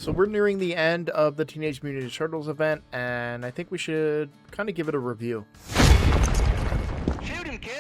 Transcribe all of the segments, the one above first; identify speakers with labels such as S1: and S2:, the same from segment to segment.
S1: So we're nearing the end of the Teenage Mutant Ninja Turtles event, and I think we should kind of give it a review.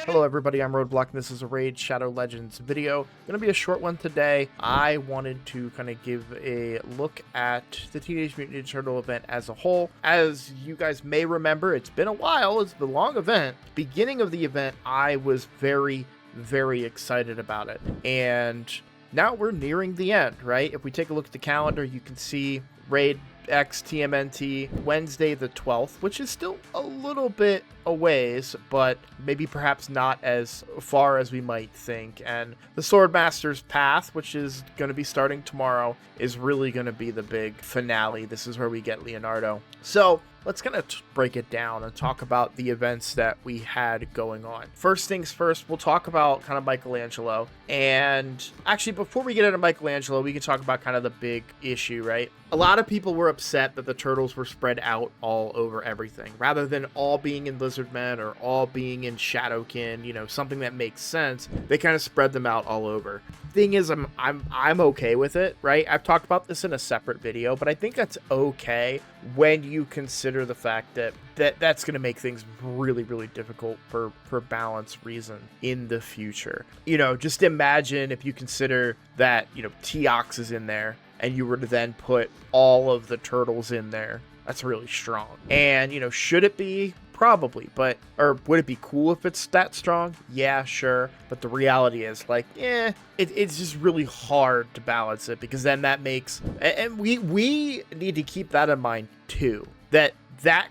S1: Hello everybody, I'm Roadblock, and this is a Raid Shadow Legends video. Gonna be a short one today. I wanted to kind of give a look at the Teenage Mutant Ninja Turtle event as a whole. As you guys may remember, it's been a while, it's been a long event. Beginning of the event, I was very excited about it. And now we're nearing the end, right? If we take a look at the calendar, you can see Raid X TMNT Wednesday the 12th, which is still a little bit a ways, but maybe perhaps not as far as we might think. And the Swordmaster's Path, which is going to be starting tomorrow, is really going to be the big finale. This is where we get Leonardo. So let's kind of break it down and talk about the events that we had going on. First things first, we'll talk about kind of Michelangelo. And actually, before we get into Michelangelo, we can talk about kind of the big issue, right? A lot of people were upset that the turtles were spread out all over everything, rather than all being in Lizardmen or all being in Shadowkin, you know, something that makes sense. They kind of spread them out all over. Thing is, I'm okay with it, right? I've talked about this in a separate video, but I think that's okay when you consider the fact that that's going to make things really difficult for balance reason in the future. You know, just imagine if you consider that, you know, Teox is in there and you were to then put all of the turtles in there. That's really strong. And, you know, should it be? Probably, but, or would it be cool if it's that strong? Yeah, sure. But the reality is, like, it's just really hard to balance it, because then that makes, and we need to keep that in mind too, that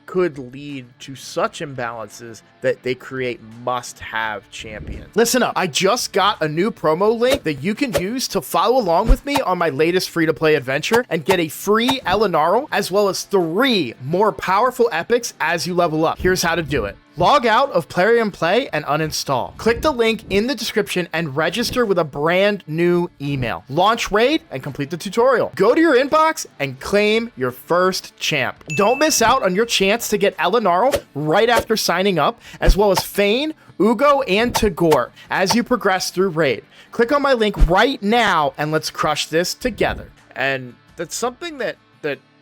S1: could lead to such imbalances that they create must-have champions. Listen up, I just got a new promo link that you can use to follow along with me on my latest free-to-play adventure and get a free Elenaril, as well as 3 more powerful epics as you level up. Here's how to do it. Log out of Plarium Play and uninstall. Click the link in the description and register with a brand new email. Launch Raid and complete the tutorial. Go to your inbox and claim your first champ. Don't miss out on your chance to get Elenaril right after signing up, as well as Fayne, Uugo, and Tagoar as you progress through Raid. Click on my link right now and let's crush this together. And that's something that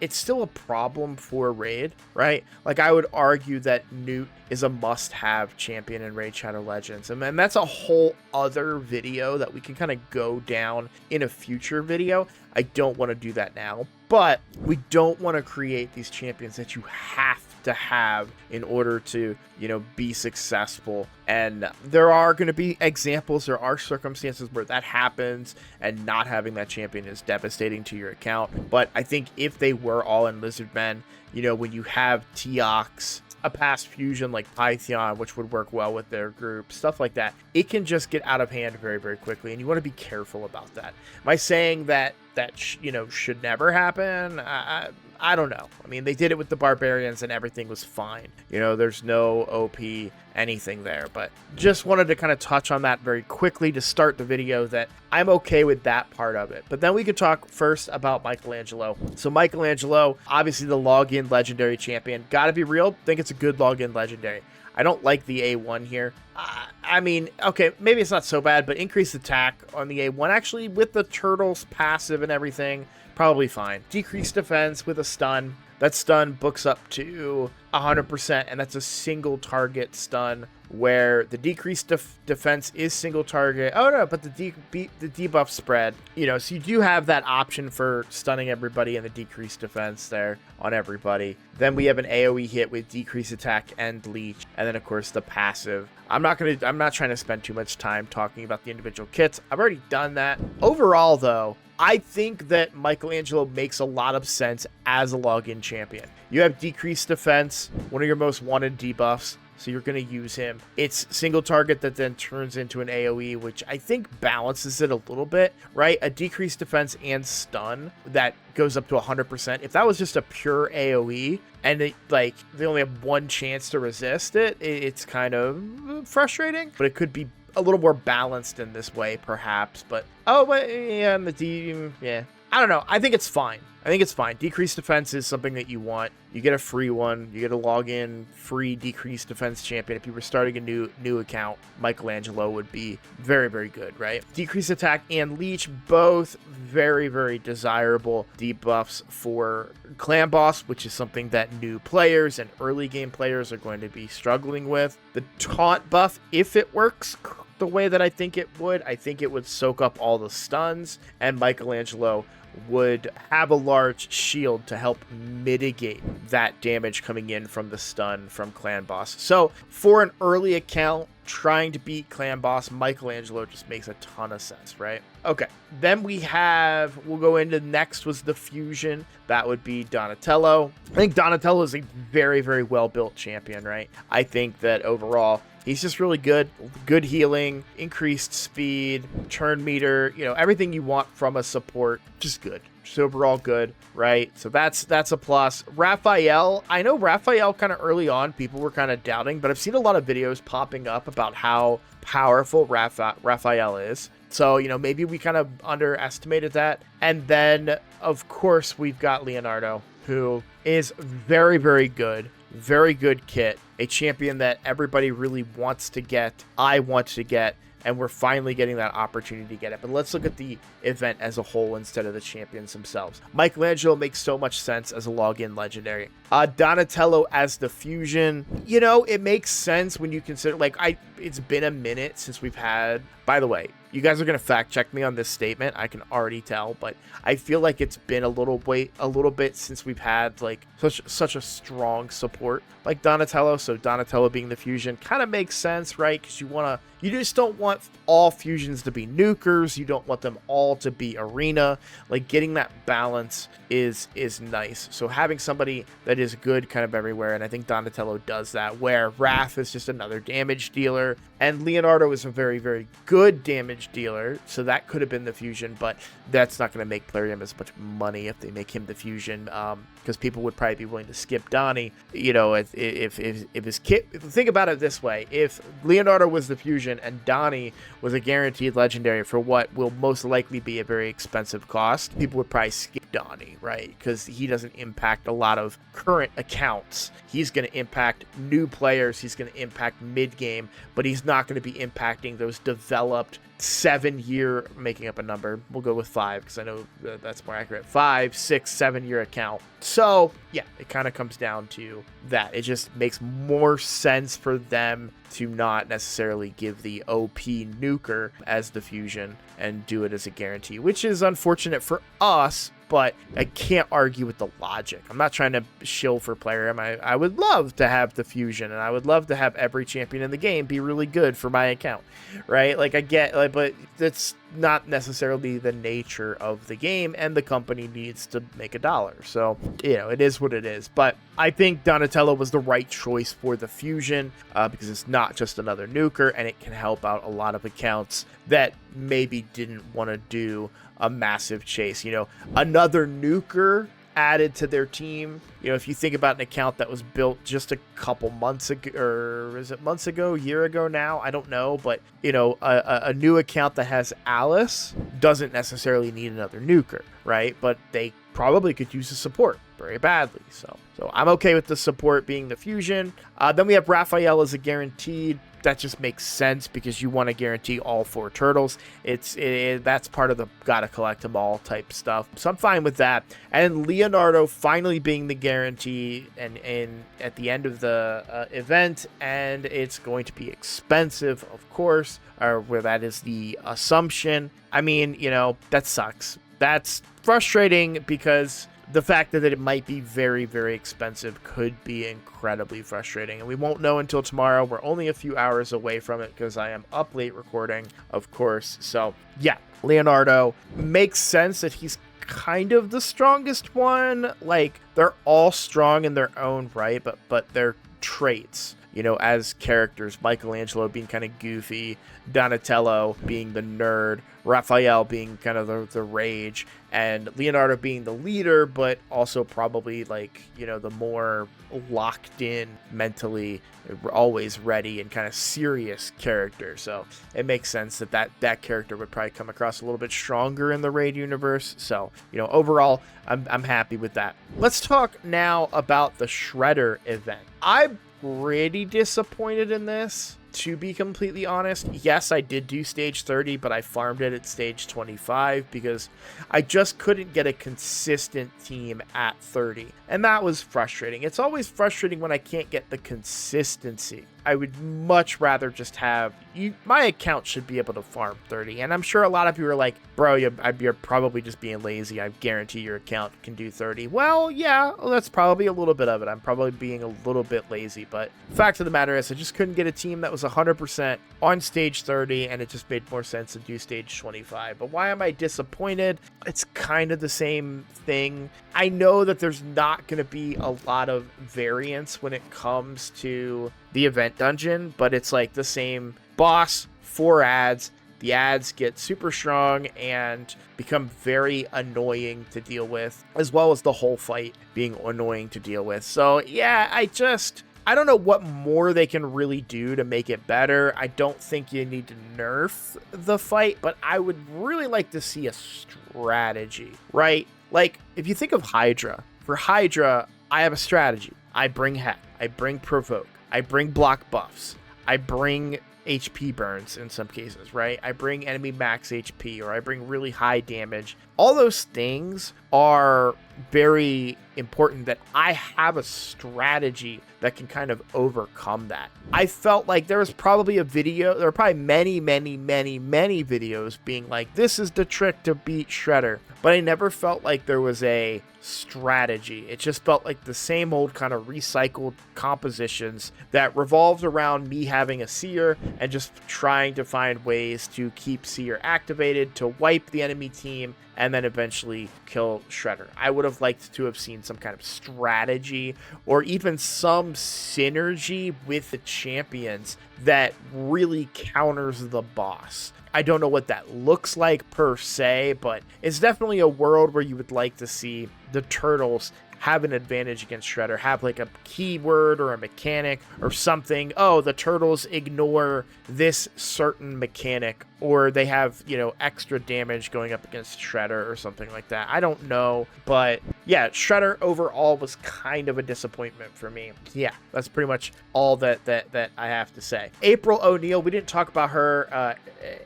S1: it's still a problem for Raid, right? Like, I would argue that Newt is a must-have champion in Raid Shadow Legends. And that's a whole other video that we can kind of go down in a future video. I don't want to do that now, but we don't want to create these champions that you have to have in order to, you know, be successful. And there are going to be examples, there are circumstances where that happens, and not having that champion is devastating to your account. But I think if they were all in Lizardmen, you know, when you have Teox, a past fusion like Python, which would work well with their group, stuff like that, it can just get out of hand very quickly, and you want to be careful about that. Am I saying that you know, should never happen? I don't know. I mean, they did it with the Barbarians and everything was fine. You know, there's no OP anything there, but just wanted to kind of touch on that very quickly to start the video, that I'm okay with that part of it. But then we could talk first about Michelangelo. So Michelangelo, obviously the login legendary champion. Gotta be real, think it's a good login legendary. I don't like the A1 here. I mean, okay, maybe it's not so bad, but increased attack on the A1, actually, with the turtles passive and everything, probably fine. Decreased defense with a stun. That stun books up to 100%, and that's a single target stun, where the decreased defense is single target. Oh no, but the debuff spread, you know, so you do have that option for stunning everybody and the decreased defense there on everybody. Then we have an AoE hit with decreased attack and leech, and then of course the passive. I'm not trying to spend too much time talking about the individual kits. I've already done that. Overall though, I think that Michelangelo makes a lot of sense as a login champion. You have decreased defense, one of your most wanted debuffs, so you're going to use him. It's single target that then turns into an AoE, which I think balances it a little bit, right? A decreased defense and stun that goes up to 100%. If that was just a pure AoE and they only have one chance to resist it, it's kind of frustrating, but it could be a little more balanced in this way, perhaps. But yeah, and the D, yeah, I don't know. I think it's fine. I think it's fine. Decreased defense is something that you want. You get a free one. You get a login free decreased defense champion. If you were starting a new account, Michelangelo would be very, very good, right? Decreased attack and leech, both very, very desirable debuffs for Clan Boss, which is something that new players and early game players are going to be struggling with. The taunt buff, if it works the way that I think it would soak up all the stuns, and Michelangelo would have a large shield to help mitigate that damage coming in from the stun from Clan Boss. So for an early account trying to beat Clan Boss, Michelangelo just makes a ton of sense, right? Okay, then we'll go into next was the fusion. That would be Donatello. I think Donatello is a very, very well-built champion, right? I think that overall, he's just really good. Good healing, increased speed, turn meter, everything you want from a support. Just good. Just overall good, right? So that's a plus. Raphael, I know Raphael kind of early on, people were kind of doubting, but I've seen a lot of videos popping up about how powerful Raphael is. So, maybe we kind of underestimated that. And then, of course, we've got Leonardo, who is very, very good. Very good kit. A champion that everybody really wants to get. I want to get. And we're finally getting that opportunity to get it. But let's look at the event as a whole instead of the champions themselves. Michelangelo makes so much sense as a login legendary. Donatello as the fusion. It makes sense when you consider, it's been a minute since we've had, by the way, you guys are going to fact check me on this statement. I can already tell, but I feel like it's been a little bit since we've had such a strong support like Donatello. So Donatello being the fusion kind of makes sense, right? Because you just don't want all fusions to be nukers. You don't want them all to be arena. Getting that balance is nice. So having somebody that is good kind of everywhere, and I think Donatello does that, where Raph is just another damage dealer, and Leonardo is a very, very good damage dealer, so that could have been the fusion, but that's not going to make Plarium as much money if they make him the fusion, because people would probably be willing to skip Donnie. If his kit, think about it this way, if Leonardo was the fusion and Donnie was a guaranteed legendary for what will most likely be a very expensive cost, people would probably skip Donnie, right? Because he doesn't impact a lot of current accounts. He's going to impact new players, he's going to impact mid-game, but he's not going to be impacting those developed 7-year, making up a number, we'll go with 5 because I know that's more accurate, 5, 6, 7-year account. So yeah, it kind of comes down to that. It just makes more sense for them to not necessarily give the OP nuker as the fusion and do it as a guarantee, which is unfortunate for us, but I can't argue with the logic. I'm not trying to shill for Plarium. I would love to have the fusion, and I would love to have every champion in the game be really good for my account, right? I get, but that's not necessarily the nature of the game, and the company needs to make $1. So, it is what it is. But I think Donatello was the right choice for the fusion because it's not just another nuker, and it can help out a lot of accounts that maybe didn't want to do a massive chase. Another nuker added to their team. If you think about an account that was built just a couple months ago, or is it months ago, year ago now? I don't know, but a new account that has Alice doesn't necessarily need another nuker, right? But they probably could use the support very badly. So I'm okay with the support being the fusion. Then we have Raphael as a guaranteed. That just makes sense because you want to guarantee all 4 turtles. That's part of the gotta collect them all type stuff. So I'm fine with that. And Leonardo finally being the guarantee and at the end of the event, and it's going to be expensive, of course, or where that is the assumption. I mean, that sucks. That's frustrating because the fact that it might be very, very expensive could be incredibly frustrating. And we won't know until tomorrow. We're only a few hours away from it because I am up late recording, of course. So, yeah, Leonardo makes sense that he's kind of the strongest one. They're all strong in their own right, but their traits you know, as characters. Michelangelo being kind of goofy, Donatello being the nerd, Raphael being kind of the rage, and Leonardo being the leader, but also probably like, you know, the more locked in mentally, always ready and kind of serious character. So it makes sense that character would probably come across a little bit stronger in the Raid universe. So, you know, overall, I'm happy with that. Let's talk now about the Shredder event. I'm pretty disappointed in this, to be completely honest. Yes, I did do stage 30, but I farmed it at stage 25 because I just couldn't get a consistent team at 30. And that was frustrating. It's always frustrating when I can't get the consistency. I would much rather just have my account should be able to farm 30. And I'm sure a lot of people are like, bro, you're probably just being lazy. I guarantee your account can do 30. Well, yeah, that's probably a little bit of it. I'm probably being a little bit lazy. But the fact of the matter is I just couldn't get a team that was 100% on stage 30. And it just made more sense to do stage 25. But why am I disappointed? It's kind of the same thing. I know that there's not going to be a lot of variance when it comes to the event dungeon, but it's like the same boss, 4 ads. The ads get super strong and become very annoying to deal with, as well as the whole fight being annoying to deal with. So yeah, I don't know what more they can really do to make it better. I don't think you need to nerf the fight, but I would really like to see a strategy, right? Like, if you think of Hydra, for Hydra, I have a strategy. I bring Heck, I bring Provoke, I bring block buffs, I bring HP burns in some cases, right? I bring enemy max HP, or I bring really high damage. All those things are very important that I have a strategy that can kind of overcome that. I felt like there was probably a video, there were probably many videos being like, this is the trick to beat Shredder, but I never felt like there was a strategy. It just felt like the same old kind of recycled compositions that revolved around me having a seer and just trying to find ways to keep seer activated to wipe the enemy team and then eventually kill Shredder. I would have liked to have seen some kind of strategy or even some synergy with the champions that really counters the boss. I don't know what that looks like per se, but it's definitely a world where you would like to see the turtles have an advantage against Shredder, have like a keyword or a mechanic or something. Oh, the turtles ignore this certain mechanic, or they have, you know, extra damage going up against Shredder or something like that. I don't know, but yeah, Shredder overall was kind of a disappointment for me. Yeah, that's pretty much all that I have to say. April O'Neil, we didn't talk about her.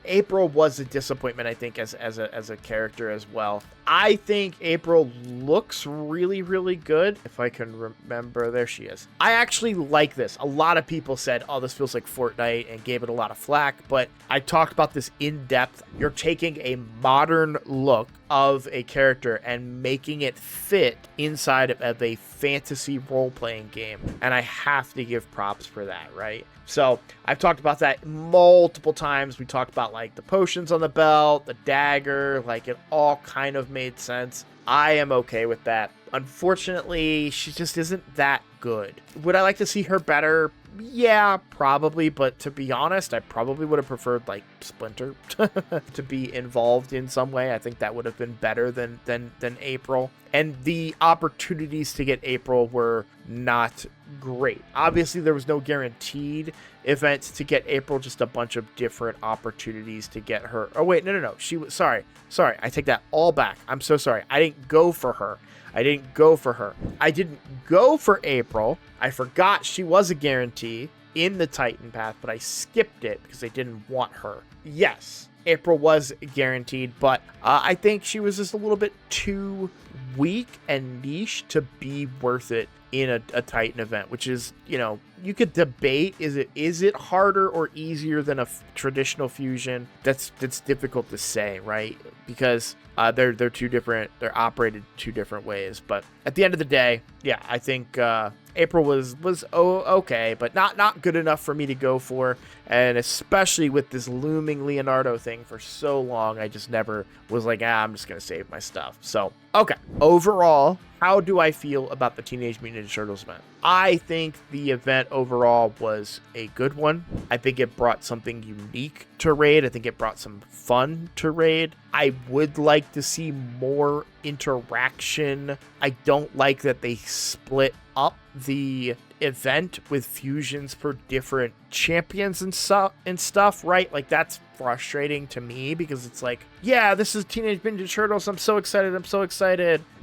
S1: April was a disappointment, I think, as a character as well. I think April looks really good. If I can remember, there she is. I actually like this. A lot of people said, oh, this feels like Fortnite, and gave it a lot of flack, but I talked about this in depth. You're taking a modern look of a character and making it fit inside of a fantasy role-playing game, and I have to give props for that, right? So I've talked about that multiple times. We talked about like the potions on the belt, the dagger, like it all kind of made sense. I am okay with that. Unfortunately, she just isn't that good. Would I like to see her better? Yeah, probably, but to be honest, I probably would have preferred like Splinter to be involved in some way. I think that would have been better than April. And the opportunities to get April were not great. Obviously, there was no guaranteed event to get April, just a bunch of different opportunities to get her. Oh wait, no. She was sorry. I take that all back. I'm so sorry. I didn't go for her. I didn't go for April. I forgot she was a guarantee in the Titan path, but I skipped it because I didn't want her. Yes, April was guaranteed, but I think she was just a little bit too weak and niche to be worth it in a Titan event, which is, you know, you could debate, is it harder or easier than a traditional fusion? That's difficult to say, right? Because they're two different, they're operated two different ways. But at the end of the day, yeah, I think April was okay, but not good enough for me to go for. And especially with this looming Leonardo thing for so long, I just never was like, I'm just gonna save my stuff. So okay, overall, how do I feel about the Teenage Mutant Ninja Turtles event? I think the event overall was a good one. I think it brought something unique to Raid. I think it brought some fun to Raid. I would like to see more interaction. I don't like that they split up the event with fusions for different champions and stuff, right? Like, that's frustrating to me because it's like, yeah, this is Teenage Mutant Ninja Turtles, I'm so excited,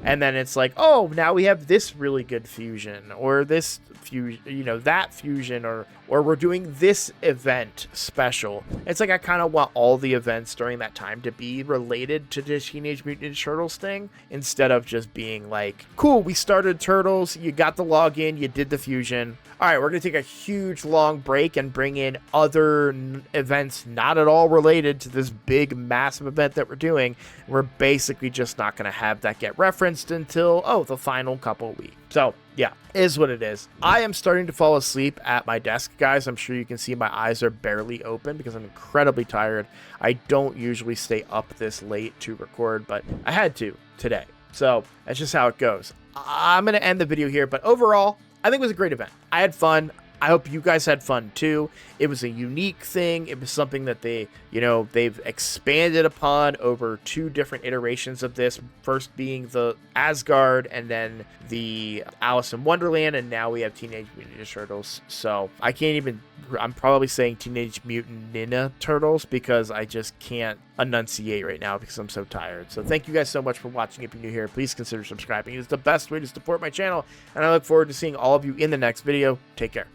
S1: and then it's like, oh, now we have this really good fusion, or this fusion, you know, that fusion, or we're doing this event special. It's like I kind of want all the events during that time to be related to the Teenage Mutant Ninja Turtles thing, instead of just being like, cool, we started Turtles, you got the login, you did the fusion, all right, we're gonna take a huge long break and bring in other events not at all related to this big massive event that we're doing. We're basically just not gonna have that get referenced until, oh, the final couple of weeks. So yeah, is what it is. I am starting to fall asleep at my desk, guys. I'm sure you can see my eyes are barely open because I'm incredibly tired. I don't usually stay up this late to record, but I had to today. So that's just how it goes. I'm going to end the video here, but overall, I think it was a great event. I had fun. I hope you guys had fun too. It was a unique thing. It was something that they've expanded upon over 2 different iterations of this. First being the Asgard, and then the Alice in Wonderland, and now we have Teenage Mutant Ninja Turtles. So I'm probably saying Teenage Mutant Ninja Turtles because I just can't enunciate right now because I'm so tired. So thank you guys so much for watching. If you're new here, please consider subscribing. It's the best way to support my channel, and I look forward to seeing all of you in the next video. Take care.